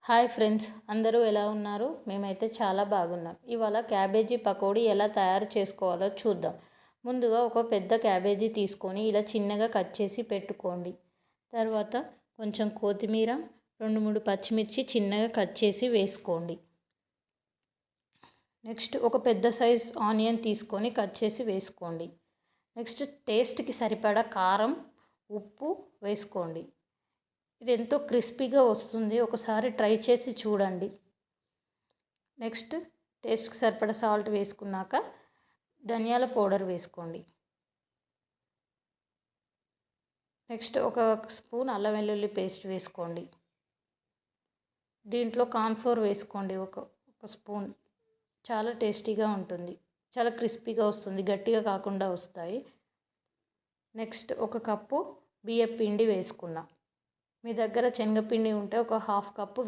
Hi friends, అందరూ ఎలా ఉన్నారు? మేమైతే చాలా బాగున్నాం. ఇవాళ క్యాబేజీ పకోడీ ఎలా తయారు చేసుకోవాలో చూద్దాం. ముందుగా ఒక పెద్ద క్యాబేజీ తీసుకొని ఇలా చిన్నగా కట్ చేసి పెట్టుకోండి. తర్వాత కొంచెం కొత్తిమీర, 2-3 పచ్చిమిర్చి చిన్నగా కట్ చేసి వేసుకోండి. నెక్స్ట్ ఒక పెద్ద సైజ్ ఆనియన్ తీసుకొని కట్ చేసి వేసుకోండి. నెక్స్ట్ టేస్ట్కి సరిపడా కారం, ఉప్పు వేసుకోండి. ఇది ఎంతో క్రిస్పీగా వస్తుంది, ఒకసారి ట్రై చేసి చూడండి. నెక్స్ట్ టేస్ట్కి సరిపడా సాల్ట్ వేసుకున్నాక ధనియాల పౌడర్ వేసుకోండి. నెక్స్ట్ ఒక స్పూన్ అల్లం వెల్లుల్లి పేస్ట్ వేసుకోండి. దీంట్లో కార్న్ఫ్లోర్ వేసుకోండి, ఒక స్పూన్. చాలా టేస్టీగా ఉంటుంది, చాలా క్రిస్పీగా వస్తుంది, గట్టిగా కాకుండా వస్తాయి. నెక్స్ట్ ఒక కప్పు బియ్యం పిండి వేసుకున్నా. మీ దగ్గర శనగపిండి ఉంటే ఒక 1/2 కప్పు